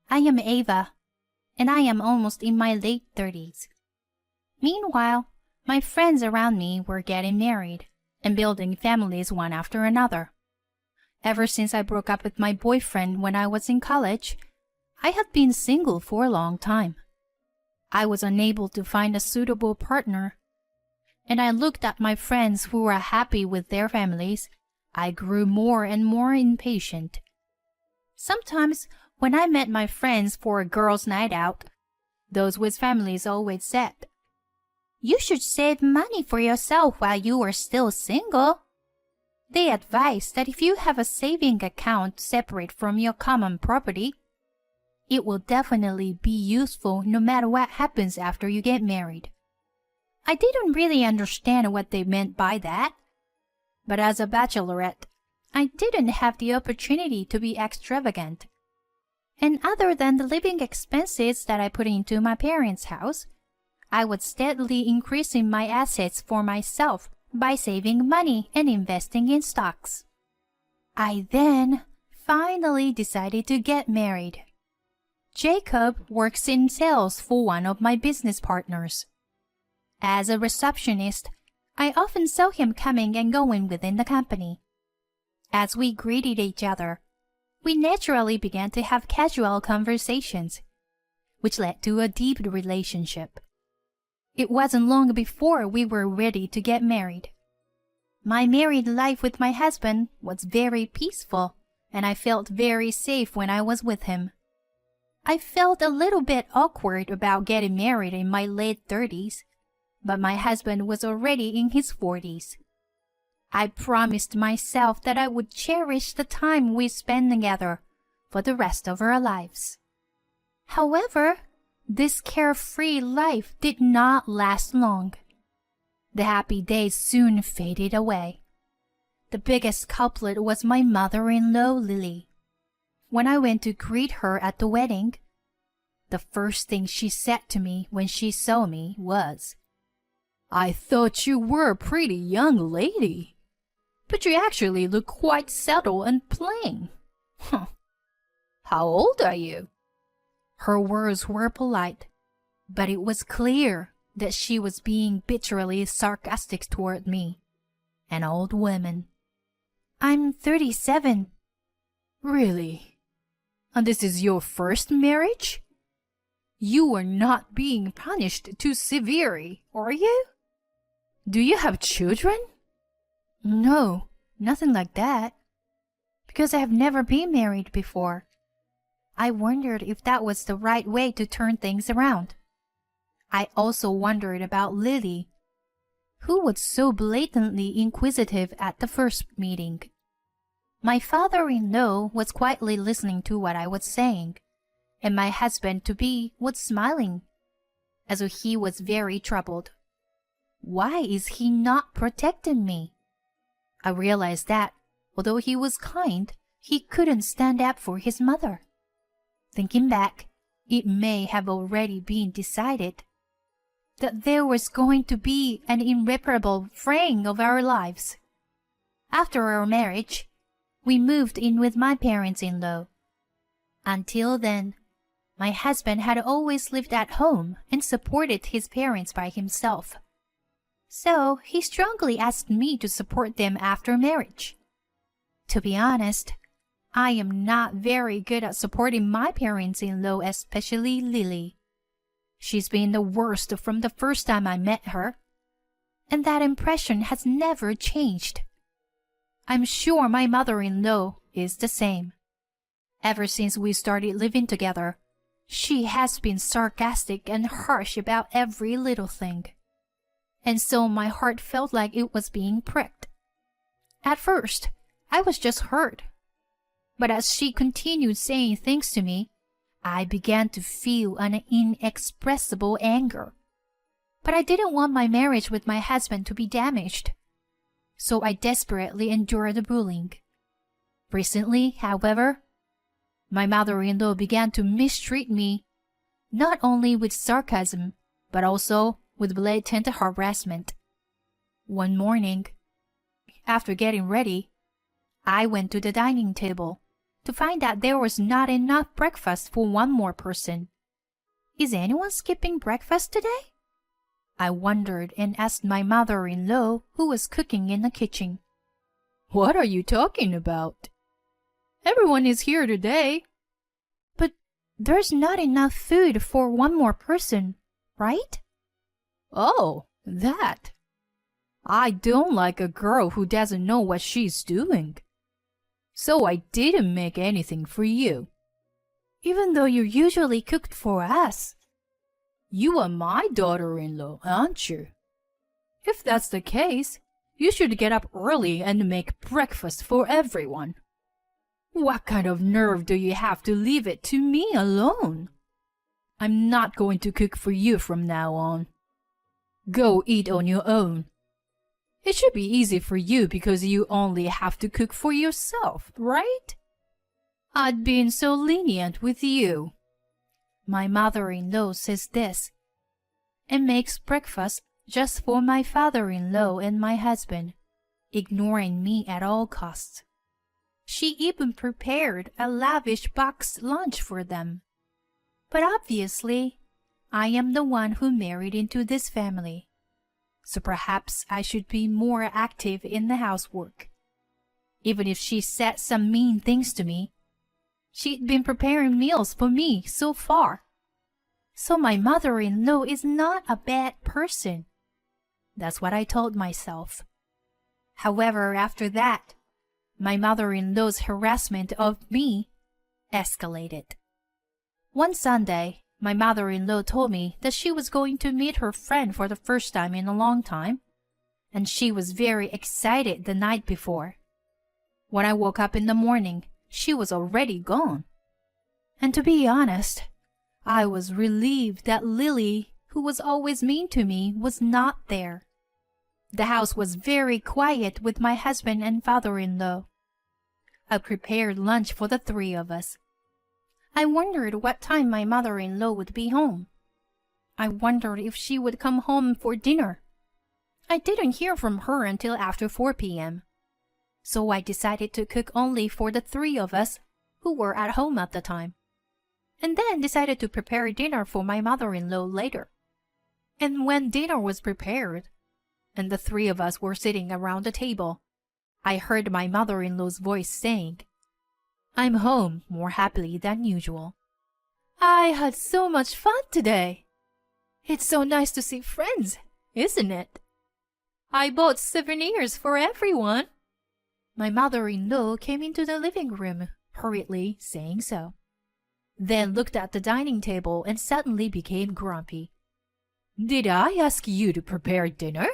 I am Ava, and I am almost in my late 30s. Meanwhile, my friends around me were getting married and building families one after another. Ever since I broke up with my boyfriend when I was in college, I had been single for a long time. I was unable to find a suitable partner, and I looked at my friends who were happy with their families. I grew more and more impatient. Sometimes, when I met my friends for a girls' night out, those with families always said, "You should save money for yourself while you are still single." They advised that if you have a saving account separate from your common property, it will definitely be useful no matter what happens after you get married. I didn't really understand what they meant by that, but as a bachelorette, I didn't have the opportunity to be extravagant. And other than the living expenses that I put into my parents' house, I was steadily increasing my assets for myself by saving money and investing in stocks. I then finally decided to get married. Jacob works in sales for one of my business partners. As a receptionist, I often saw him coming and going within the company. As we greeted each other, we naturally began to have casual conversations, which led to a deep relationship. It wasn't long before we were ready to get married. My married life with my husband was very peaceful, and I felt very safe when I was with him. I felt a little bit awkward about getting married in my late 30s, but my husband was already in his 40s. I promised myself that I would cherish the time we spent together for the rest of our lives. However, this carefree life did not last long. The happy days soon faded away. The biggest culprit was my mother-in-law, Lily. When I went to greet her at the wedding, the first thing she said to me when she saw me was, "I thought you were a pretty young lady, but you actually look quite settled and plain. Huh. How old are you?" Her words were polite, but it was clear that she was being bitterly sarcastic toward me, an old woman. "I'm 37. "Really? And this is your first marriage? You are not being punished too severely, are you? Do you have children?" "No, nothing like that, because I have never been married before." I wondered if that was the right way to turn things around. I also wondered about Lily, who was so blatantly inquisitive at the first meeting. My father-in-law was quietly listening to what I was saying, and my husband-to-be was smiling, as though he was very troubled. Why is he not protecting me? I realized that, although he was kind, he couldn't stand up for his mother. Thinking back, it may have already been decided that there was going to be an irreparable fraying of our lives. After our marriage, we moved in with my parents-in-law. Until then, my husband had always lived at home and supported his parents by himself. So he strongly asked me to support them after marriage. To be honest, I am not very good at supporting my parents-in-law, especially Lily. She's been the worst from the first time I met her, and that impression has never changed. I'm sure my mother-in-law is the same. Ever since we started living together, she has been sarcastic and harsh about every little thing. And so my heart felt like it was being pricked. At first, I was just hurt. But as she continued saying things to me, I began to feel an inexpressible anger. But I didn't want my marriage with my husband to be damaged, so I desperately endured the bullying. Recently, however, my mother-in-law began to mistreat me, not only with sarcasm, but also with blatant harassment. One morning, after getting ready, I went to the dining table to find that there was not enough breakfast for one more person. Is anyone skipping breakfast today? I wondered and asked my mother-in-law, who was cooking in the kitchen. What are you talking about? Everyone is here today. But there's not enough food for one more person, right? Oh, that. I don't like a girl who doesn't know what she's doing. So I didn't make anything for you. Even though you usually cooked for us. You are my daughter-in-law, aren't you? If that's the case, you should get up early and make breakfast for everyone. What kind of nerve do you have to leave it to me alone? I'm not going to cook for you from now on. Go eat on your own. It should be easy for you because you only have to cook for yourself, right? I'd been so lenient with you. My mother-in-law says this, and makes breakfast just for my father-in-law and my husband, ignoring me at all costs. She even prepared a lavish boxed lunch for them. But obviously, I am the one who married into this family, so perhaps I should be more active in the housework. Even if she said some mean things to me, she'd been preparing meals for me so far. So my mother-in-law is not a bad person. That's what I told myself. However, after that, my mother-in-law's harassment of me escalated. One Sunday, my mother-in-law told me that she was going to meet her friend for the first time in a long time, and she was very excited the night before. When I woke up in the morning, she was already gone. And to be honest, I was relieved that Lily, who was always mean to me, was not there. The house was very quiet with my husband and father-in-law. I prepared lunch for the three of us. I wondered what time my mother-in-law would be home. I wondered if she would come home for dinner. I didn't hear from her until after 4 p.m. So I decided to cook only for the three of us who were at home at the time, and then decided to prepare dinner for my mother-in-law later. And when dinner was prepared, and the three of us were sitting around the table, I heard my mother-in-law's voice saying, "I'm home more happily than usual. I had so much fun today. It's so nice to see friends, isn't it? I bought souvenirs for everyone." My mother-in-law came into the living room, hurriedly saying so, then looked at the dining table and suddenly became grumpy. "Did I ask you to prepare dinner?"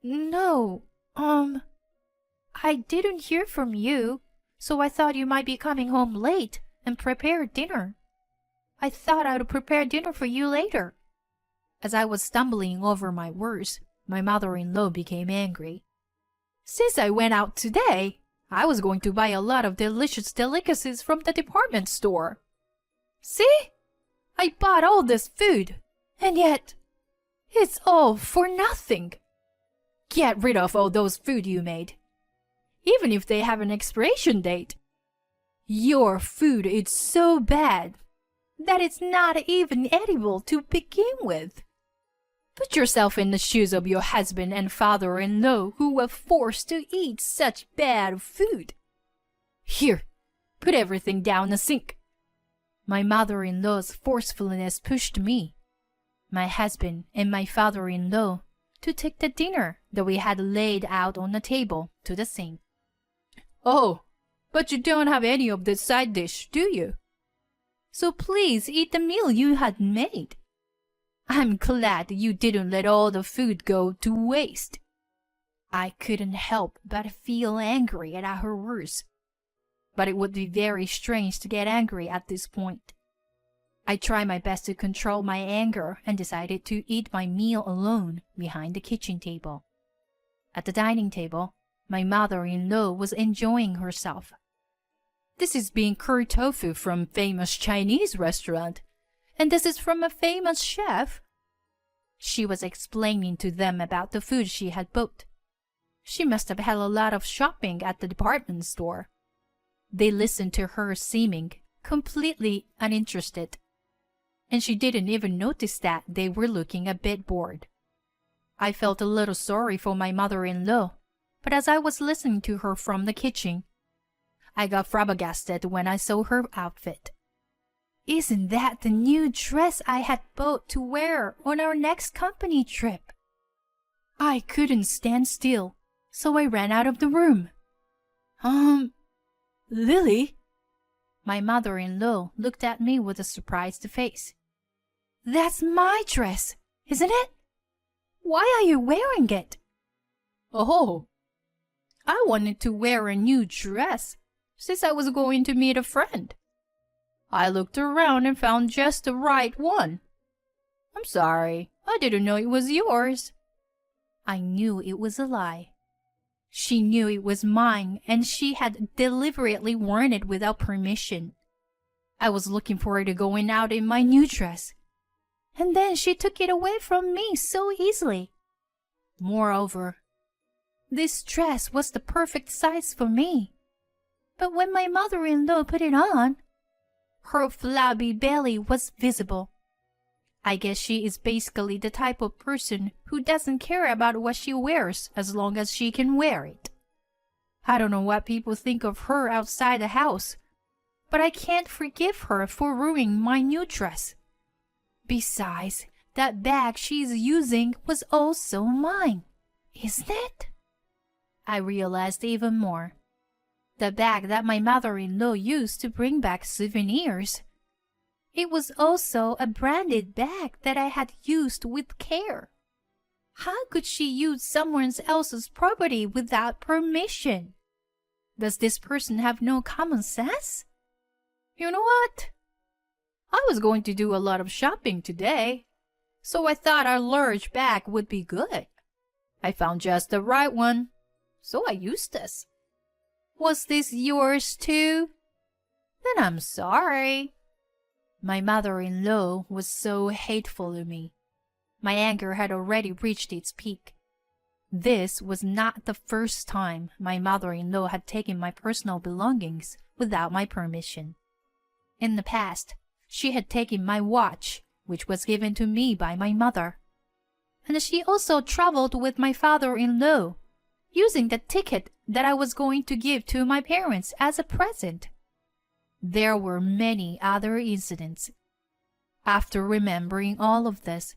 "No, I didn't hear from you, so I thought you might be coming home late and prepare dinner. I thought I would prepare dinner for you later." As I was stumbling over my words, my mother-in-law became angry. "Since I went out today, I was going to buy a lot of delicious delicacies from the department store. See? I bought all this food, and yet it's all for nothing. Get rid of all those food you made, even if they have an expiration date. Your food is so bad that it's not even edible to begin with. Put yourself in the shoes of your husband and father-in-law who were forced to eat such bad food. Here, put everything down the sink." My mother-in-law's forcefulness pushed me, my husband, and my father-in-law to take the dinner that we had laid out on the table to the sink. "Oh, but you don't have any of this side dish, do you? So please eat the meal you had made. I'm glad you didn't let all the food go to waste." I couldn't help but feel angry at her words, but it would be very strange to get angry at this point. I tried my best to control my anger and decided to eat my meal alone behind the kitchen table. At the dining table, my mother-in-law was enjoying herself. "This is bean curry tofu from famous Chinese restaurant, and this is from a famous chef." She was explaining to them about the food she had bought. She must have had a lot of shopping at the department store. They listened to her seeming completely uninterested, and she didn't even notice that they were looking a bit bored. I felt a little sorry for my mother-in-law, but as I was listening to her from the kitchen, I got flabbergasted when I saw her outfit. Isn't that the new dress I had bought to wear on our next company trip? I couldn't stand still, so I ran out of the room. Lily? My mother-in-law looked at me with a surprised face. That's my dress, isn't it? Why are you wearing it? Oh, I wanted to wear a new dress since I was going to meet a friend. I looked around and found just the right one. I'm sorry, I didn't know it was yours. I knew it was a lie. She knew it was mine, and she had deliberately worn it without permission. I was looking forward to going out in my new dress, and then she took it away from me so easily. Moreover, this dress was the perfect size for me. But when my mother-in-law put it on, her flabby belly was visible. I guess she is basically the type of person who doesn't care about what she wears as long as she can wear it. I don't know what people think of her outside the house, but I can't forgive her for ruining my new dress. Besides, that bag she's using was also mine, isn't it? I realized even more. The bag that my mother-in-law used to bring back souvenirs. It was also a branded bag that I had used with care. How could she use someone else's property without permission? Does this person have no common sense? You know what? I was going to do a lot of shopping today, so I thought our large bag would be good. I found just the right one, so I used this. Was this yours too? Then I'm sorry. My mother-in-law was so hateful to me. My anger had already reached its peak. This was not the first time my mother-in-law had taken my personal belongings without my permission. In the past, she had taken my watch, which was given to me by my mother. And she also traveled with my father-in-law, using the ticket that I was going to give to my parents as a present. There were many other incidents. After remembering all of this,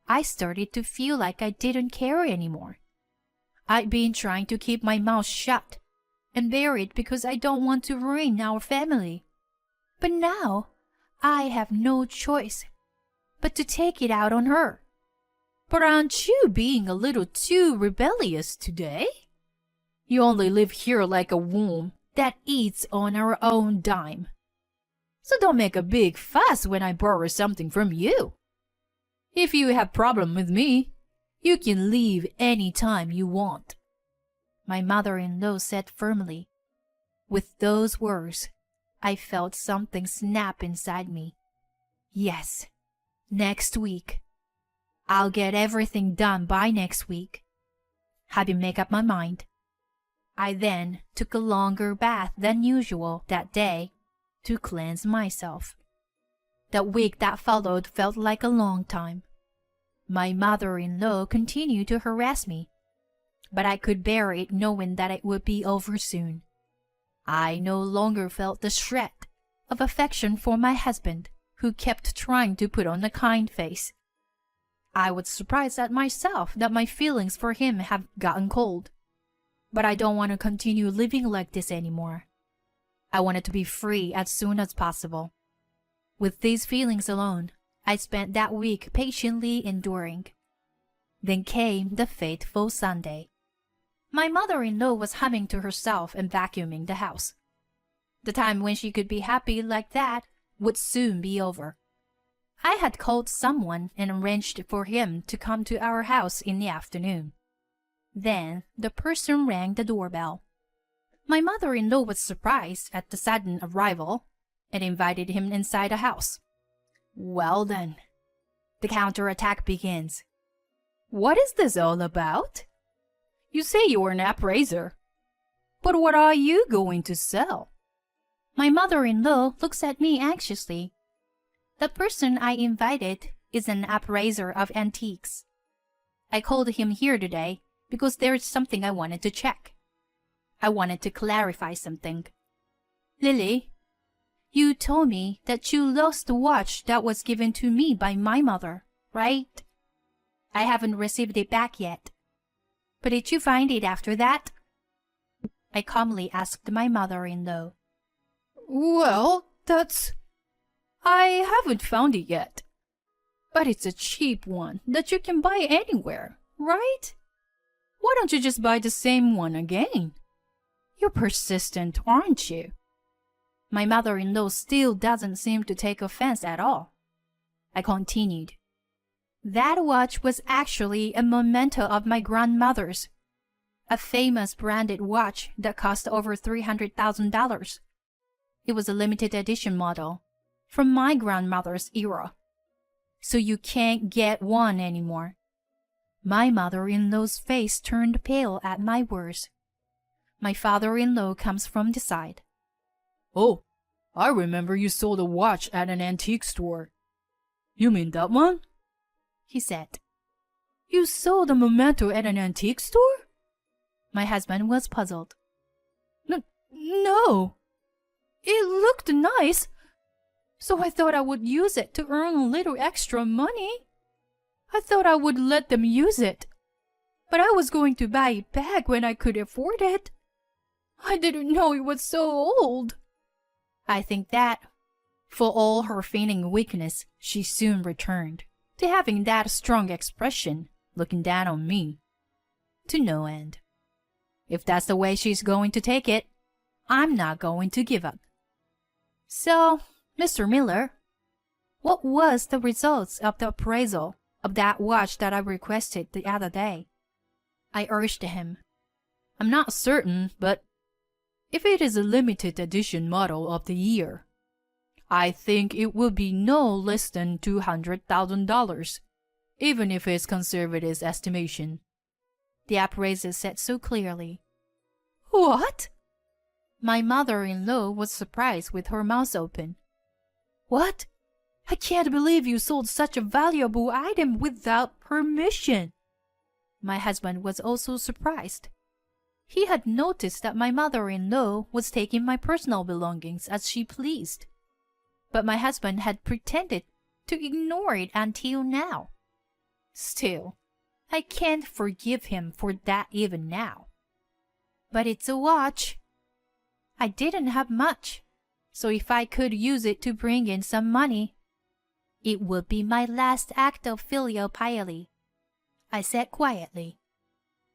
I started to feel like I didn't care anymore. I'd been trying to keep my mouth shut and bear it because I don't want to ruin our family. But now, I have no choice but to take it out on her. But aren't you being a little too rebellious today? You only live here like a worm that eats on our own dime. So don't make a big fuss when I borrow something from you. If you have problem with me, you can leave any time you want. My mother-in-law said firmly. With those words, I felt something snap inside me. Yes, next week. I'll get everything done by next week. Having made up my mind, I then took a longer bath than usual that day to cleanse myself. The week that followed felt like a long time. My mother-in-law continued to harass me, but I could bear it knowing that it would be over soon. I no longer felt the shred of affection for my husband, who kept trying to put on a kind face. I was surprised at myself that my feelings for him have gotten cold. But I don't want to continue living like this anymore. I wanted to be free as soon as possible. With these feelings alone, I spent that week patiently enduring. Then came the fateful Sunday. My mother-in-law was humming to herself and vacuuming the house. The time when she could be happy like that would soon be over. I had called someone and arranged for him to come to our house in the afternoon. Then the person rang the doorbell. My mother-in-law was surprised at the sudden arrival and invited him inside the house. Well then, the counterattack begins. What is this all about? You say you're an appraiser, but what are you going to sell? My mother-in-law looks at me anxiously. The person I invited is an appraiser of antiques. I called him here today because there's something I wanted to check. I wanted to clarify something. Lily, you told me that you lost the watch that was given to me by my mother, right? I haven't received it back yet. But did you find it after that? I calmly asked my mother-in-law. Well, I haven't found it yet. But it's a cheap one that you can buy anywhere, right? Why don't you just buy the same one again? You're persistent, aren't you? My mother-in-law still doesn't seem to take offense at all. I continued. That watch was actually a memento of my grandmother's, a famous branded watch that cost over $300,000. It was a limited edition model from my grandmother's era. So you can't get one anymore. My mother-in-law's face turned pale at my words. My father-in-law comes from the side. Oh, I remember you sold a watch at an antique store. You mean that one? He said. You sold a memento at an antique store? My husband was puzzled. No. It looked nice, so I thought I would use it to earn a little extra money. I thought I would let them use it, but I was going to buy it back when I could afford it. I didn't know it was so old. I think that, for all her feigning weakness, she soon returned to having that strong expression, looking down on me, to no end. If that's the way she's going to take it, I'm not going to give up. So, Mr. Miller, what was the results of the appraisal of that watch that I requested the other day? I urged him. I'm not certain, but if it is a limited edition model of the year, I think it will be no less than $200,000, even if it's conservative estimation. The appraiser said so clearly. What? My mother-in-law was surprised with her mouth open. What? I can't believe you sold such a valuable item without permission. My husband was also surprised. He had noticed that my mother-in-law was taking my personal belongings as she pleased. But my husband had pretended to ignore it until now. Still, I can't forgive him for that even now. But it's a watch. I didn't have much, so if I could use it to bring in some money, it would be my last act of filial piety. I said quietly.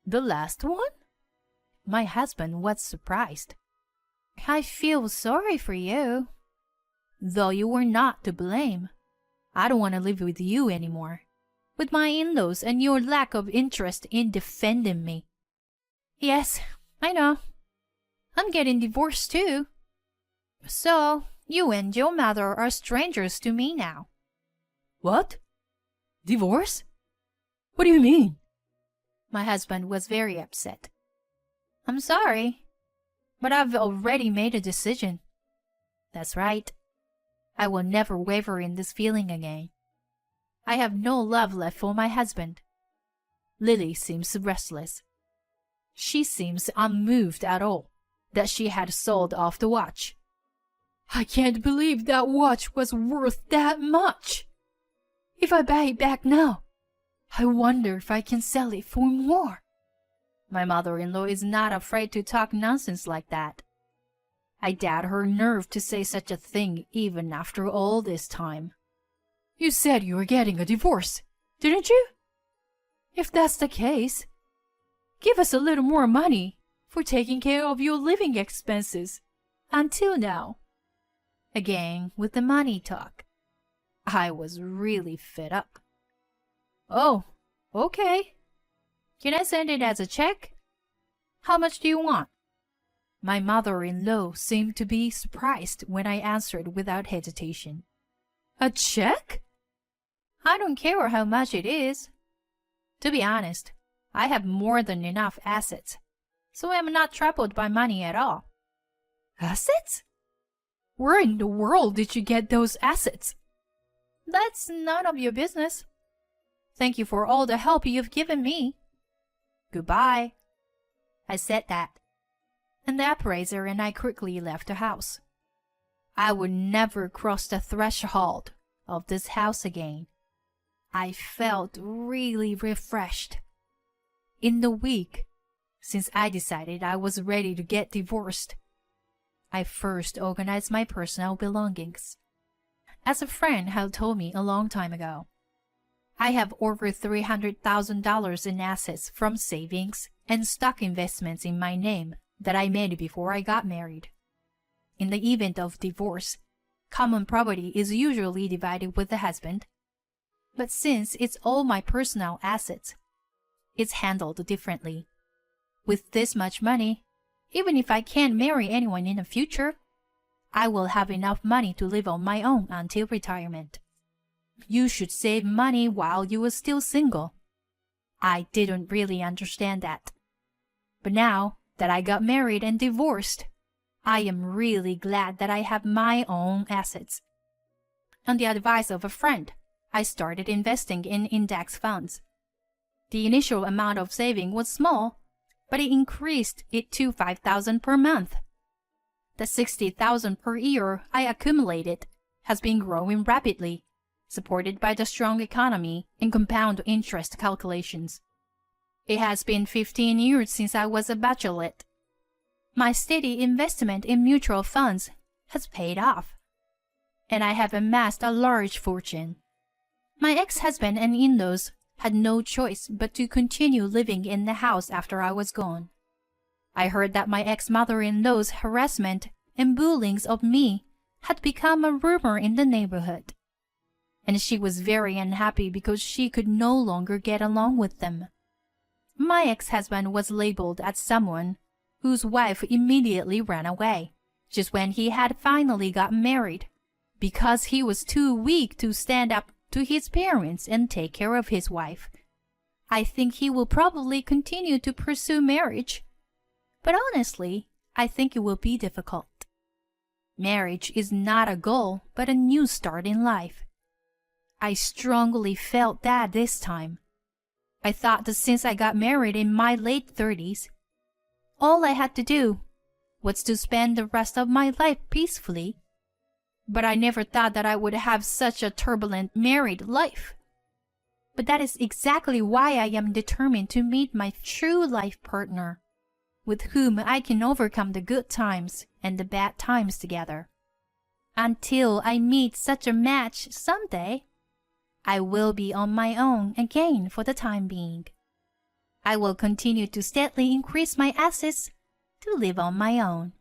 The last one? My husband was surprised. I feel sorry for you. Though you were not to blame. I don't want to live with you anymore, with my in-laws and your lack of interest in defending me. Yes, I know. I'm getting divorced too. So, you and your mother are strangers to me now. What? Divorce? What do you mean? My husband was very upset. I'm sorry, but I've already made a decision. That's right. I will never waver in this feeling again. I have no love left for my husband. Lily seems restless. She seems unmoved at all that she had sold off the watch. I can't believe that watch was worth that much. If I buy it back now, I wonder if I can sell it for more. My mother-in-law is not afraid to talk nonsense like that. I doubt her nerve to say such a thing even after all this time. You said you were getting a divorce, didn't you? If that's the case, give us a little more money for taking care of your living expenses until now. Again with the money talk. I was really fed up. Oh, okay. Can I send it as a check? How much do you want? My mother-in-law seemed to be surprised when I answered without hesitation. A check? I don't care how much it is. To be honest, I have more than enough assets, so I am not troubled by money at all. Assets? Where in the world did you get those assets? That's none of your business. Thank you for all the help you've given me. Goodbye. I said that, and the appraiser and I quickly left the house. I would never cross the threshold of this house again. I felt really refreshed. In the week since I decided I was ready to get divorced, I first organized my personal belongings. As a friend had told me a long time ago, I have over $300,000 in assets from savings and stock investments in my name that I made before I got married. In the event of divorce, common property is usually divided with the husband. But since it's all my personal assets, it's handled differently. With this much money, even if I can't marry anyone in the future, I will have enough money to live on my own until retirement. You should save money while you are still single. I didn't really understand that. But now that I got married and divorced, I am really glad that I have my own assets. On the advice of a friend, I started investing in index funds. The initial amount of saving was small, but it increased it to $5,000 per month. The $60,000 per year I accumulated has been growing rapidly, supported by the strong economy and compound interest calculations. It has been 15 years since I was a bachelorette. My steady investment in mutual funds has paid off, and I have amassed a large fortune. My ex-husband and in-laws had no choice but to continue living in the house after I was gone. I heard that my ex-mother-in-law's harassment and bullying of me had become a rumor in the neighborhood, and she was very unhappy because she could no longer get along with them. My ex-husband was labeled as someone whose wife immediately ran away, just when he had finally got married, because he was too weak to stand up to his parents and take care of his wife. I think he will probably continue to pursue marriage, but honestly, I think it will be difficult. Marriage is not a goal, but a new start in life. I strongly felt that this time. I thought that since I got married in my late 30s, all I had to do was to spend the rest of my life peacefully. But I never thought that I would have such a turbulent married life. But that is exactly why I am determined to meet my true life partner, with whom I can overcome the good times and the bad times together. Until I meet such a match someday, I will be on my own again for the time being. I will continue to steadily increase my assets to live on my own.